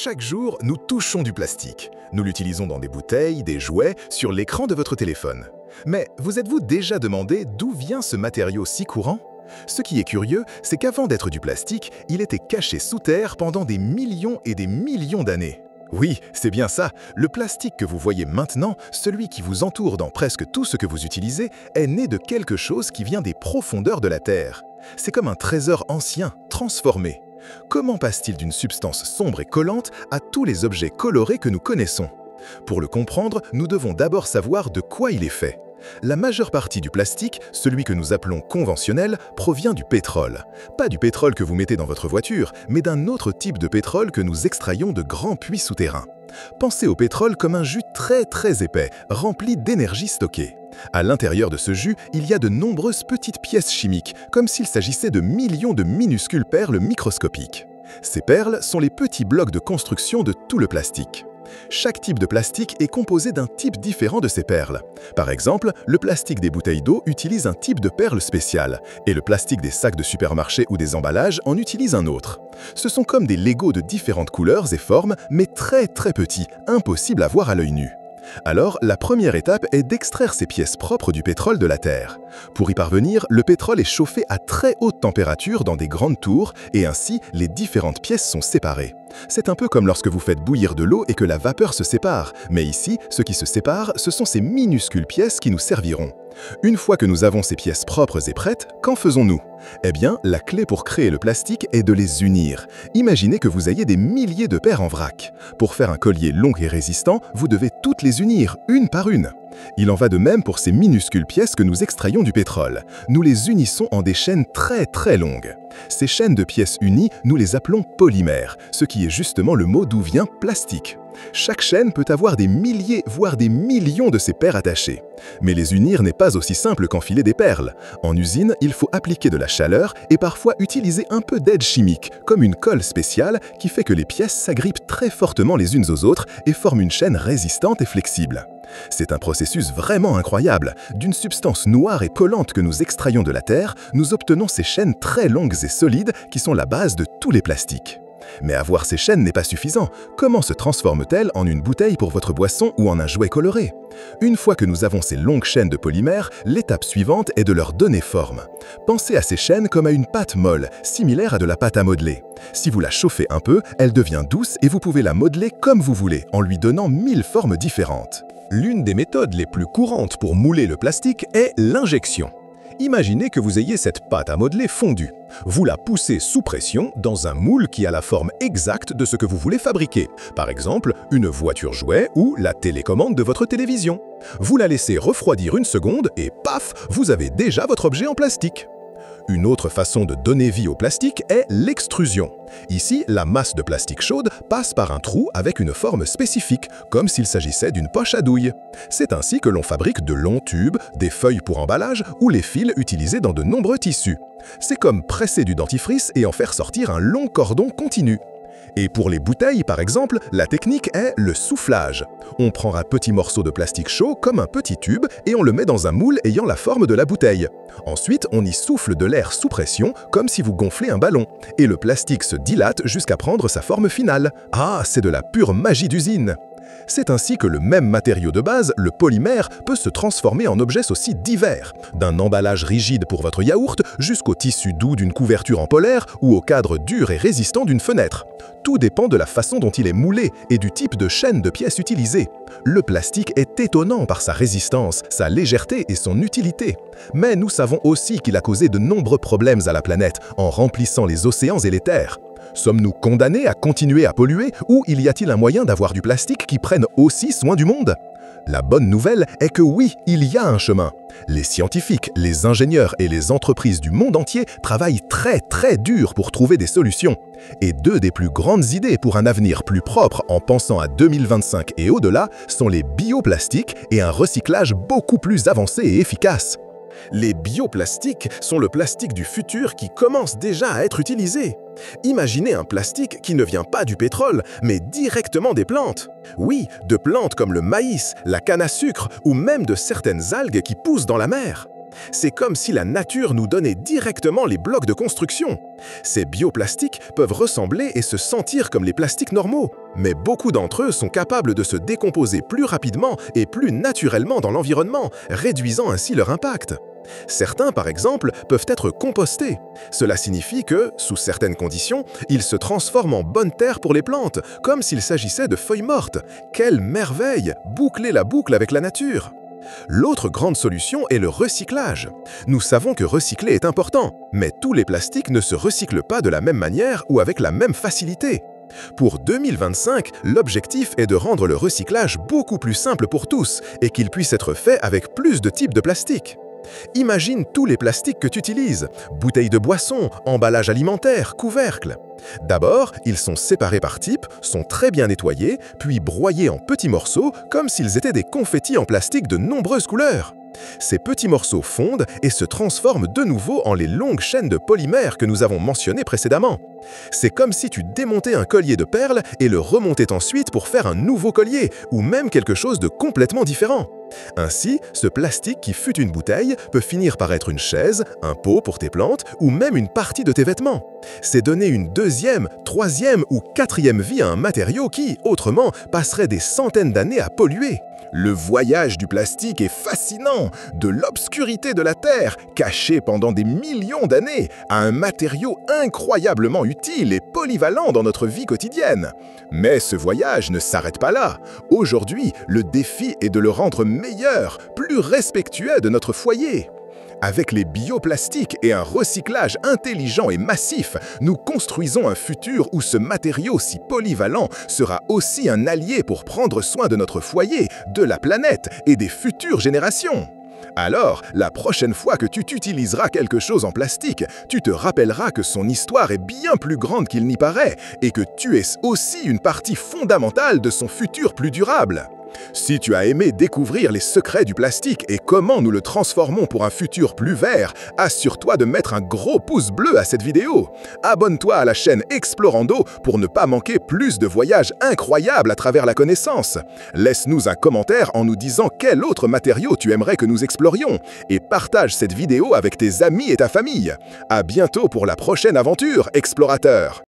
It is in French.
Chaque jour, nous touchons du plastique. Nous l'utilisons dans des bouteilles, des jouets, sur l'écran de votre téléphone. Mais vous êtes-vous déjà demandé d'où vient ce matériau si courant? Ce qui est curieux, c'est qu'avant d'être du plastique, il était caché sous terre pendant des millions et des millions d'années. Oui, c'est bien ça, le plastique que vous voyez maintenant, celui qui vous entoure dans presque tout ce que vous utilisez, est né de quelque chose qui vient des profondeurs de la Terre. C'est comme un trésor ancien, transformé. Comment passe-t-il d'une substance sombre et collante à tous les objets colorés que nous connaissons? Pour le comprendre, nous devons d'abord savoir de quoi il est fait. La majeure partie du plastique, celui que nous appelons conventionnel, provient du pétrole. Pas du pétrole que vous mettez dans votre voiture, mais d'un autre type de pétrole que nous extrayons de grands puits souterrains. Pensez au pétrole comme un jus très épais, rempli d'énergie stockée. À l'intérieur de ce jus, il y a de nombreuses petites pièces chimiques, comme s'il s'agissait de millions de minuscules perles microscopiques. Ces perles sont les petits blocs de construction de tout le plastique. Chaque type de plastique est composé d'un type différent de ces perles. Par exemple, le plastique des bouteilles d'eau utilise un type de perle spéciale, et le plastique des sacs de supermarché ou des emballages en utilise un autre. Ce sont comme des Legos de différentes couleurs et formes, mais très petits, impossibles à voir à l'œil nu. Alors, la première étape est d'extraire ces pièces propres du pétrole de la Terre. Pour y parvenir, le pétrole est chauffé à très haute température dans des grandes tours et ainsi, les différentes pièces sont séparées. C'est un peu comme lorsque vous faites bouillir de l'eau et que la vapeur se sépare. Mais ici, ce qui se sépare, ce sont ces minuscules pièces qui nous serviront. Une fois que nous avons ces pièces propres et prêtes, qu'en faisons-nous? Eh bien, la clé pour créer le plastique est de les unir. Imaginez que vous ayez des milliers de paires en vrac. Pour faire un collier long et résistant, vous devez toutes les unir, une par une. Il en va de même pour ces minuscules pièces que nous extrayons du pétrole. Nous les unissons en des chaînes très longues. Ces chaînes de pièces unies, nous les appelons polymères, ce qui est justement le mot d'où vient plastique. Chaque chaîne peut avoir des milliers, voire des millions de ces paires attachées. Mais les unir n'est pas aussi simple qu'enfiler des perles. En usine, il faut appliquer de la chaleur et parfois utiliser un peu d'aide chimique, comme une colle spéciale qui fait que les pièces s'agrippent très fortement les unes aux autres et forment une chaîne résistante et flexible. C'est un processus vraiment incroyable. D'une substance noire et collante que nous extrayons de la Terre, nous obtenons ces chaînes très longues et solides qui sont la base de tous les plastiques. Mais avoir ces chaînes n'est pas suffisant. Comment se transforment-elles en une bouteille pour votre boisson ou en un jouet coloré? Une fois que nous avons ces longues chaînes de polymères, l'étape suivante est de leur donner forme. Pensez à ces chaînes comme à une pâte molle, similaire à de la pâte à modeler. Si vous la chauffez un peu, elle devient douce et vous pouvez la modeler comme vous voulez, en lui donnant 1000 formes différentes. L'une des méthodes les plus courantes pour mouler le plastique est l'injection. Imaginez que vous ayez cette pâte à modeler fondue. Vous la poussez sous pression dans un moule qui a la forme exacte de ce que vous voulez fabriquer. Par exemple, une voiture jouet ou la télécommande de votre télévision. Vous la laissez refroidir une seconde et paf, vous avez déjà votre objet en plastique. Une autre façon de donner vie au plastique est l'extrusion. Ici, la masse de plastique chaude passe par un trou avec une forme spécifique, comme s'il s'agissait d'une poche à douille. C'est ainsi que l'on fabrique de longs tubes, des feuilles pour emballage ou les fils utilisés dans de nombreux tissus. C'est comme presser du dentifrice et en faire sortir un long cordon continu. Et pour les bouteilles, par exemple, la technique est le soufflage. On prend un petit morceau de plastique chaud comme un petit tube et on le met dans un moule ayant la forme de la bouteille. Ensuite, on y souffle de l'air sous pression comme si vous gonflez un ballon. Et le plastique se dilate jusqu'à prendre sa forme finale. Ah, c'est de la pure magie d'usine! C'est ainsi que le même matériau de base, le polymère, peut se transformer en objets aussi divers. D'un emballage rigide pour votre yaourt jusqu'au tissu doux d'une couverture en polaire ou au cadre dur et résistant d'une fenêtre. Tout dépend de la façon dont il est moulé et du type de chaîne de pièces utilisée. Le plastique est étonnant par sa résistance, sa légèreté et son utilité. Mais nous savons aussi qu'il a causé de nombreux problèmes à la planète en remplissant les océans et les terres. Sommes-nous condamnés à continuer à polluer ou y a-t-il un moyen d'avoir du plastique qui prenne aussi soin du monde? La bonne nouvelle est que oui, il y a un chemin. Les scientifiques, les ingénieurs et les entreprises du monde entier travaillent très dur pour trouver des solutions. Et deux des plus grandes idées pour un avenir plus propre en pensant à 2025 et au-delà sont les bioplastiques et un recyclage beaucoup plus avancé et efficace. Les bioplastiques sont le plastique du futur qui commence déjà à être utilisé. Imaginez un plastique qui ne vient pas du pétrole, mais directement des plantes. Oui, de plantes comme le maïs, la canne à sucre ou même de certaines algues qui poussent dans la mer. C'est comme si la nature nous donnait directement les blocs de construction. Ces bioplastiques peuvent ressembler et se sentir comme les plastiques normaux, mais beaucoup d'entre eux sont capables de se décomposer plus rapidement et plus naturellement dans l'environnement, réduisant ainsi leur impact. Certains, par exemple, peuvent être compostés. Cela signifie que, sous certaines conditions, ils se transforment en bonne terre pour les plantes, comme s'il s'agissait de feuilles mortes. Quelle merveille! Boucler la boucle avec la nature! L'autre grande solution est le recyclage. Nous savons que recycler est important, mais tous les plastiques ne se recyclent pas de la même manière ou avec la même facilité. Pour 2025, l'objectif est de rendre le recyclage beaucoup plus simple pour tous et qu'il puisse être fait avec plus de types de plastique. Imagine tous les plastiques que tu utilises, bouteilles de boisson, emballages alimentaires, couvercles. D'abord, ils sont séparés par type, sont très bien nettoyés, puis broyés en petits morceaux comme s'ils étaient des confettis en plastique de nombreuses couleurs. Ces petits morceaux fondent et se transforment de nouveau en les longues chaînes de polymères que nous avons mentionnées précédemment. C'est comme si tu démontais un collier de perles et le remontais ensuite pour faire un nouveau collier, ou même quelque chose de complètement différent. Ainsi, ce plastique qui fut une bouteille peut finir par être une chaise, un pot pour tes plantes, ou même une partie de tes vêtements. C'est donner une deuxième, troisième ou quatrième vie à un matériau qui, autrement, passerait des centaines d'années à polluer. Le voyage du plastique est fascinant, de l'obscurité de la Terre, caché pendant des millions d'années, à un matériau incroyablement utile et polyvalent dans notre vie quotidienne. Mais ce voyage ne s'arrête pas là. Aujourd'hui, le défi est de le rendre meilleur, plus respectueux de notre foyer. Avec les bioplastiques et un recyclage intelligent et massif, nous construisons un futur où ce matériau si polyvalent sera aussi un allié pour prendre soin de notre foyer, de la planète et des futures générations. Alors, la prochaine fois que tu utiliseras quelque chose en plastique, tu te rappelleras que son histoire est bien plus grande qu'il n'y paraît et que tu es aussi une partie fondamentale de son futur plus durable. Si tu as aimé découvrir les secrets du plastique et comment nous le transformons pour un futur plus vert, assure-toi de mettre un gros pouce bleu à cette vidéo. Abonne-toi à la chaîne Explorando pour ne pas manquer plus de voyages incroyables à travers la connaissance. Laisse-nous un commentaire en nous disant quel autre matériau tu aimerais que nous explorions et partage cette vidéo avec tes amis et ta famille. À bientôt pour la prochaine aventure, explorateur!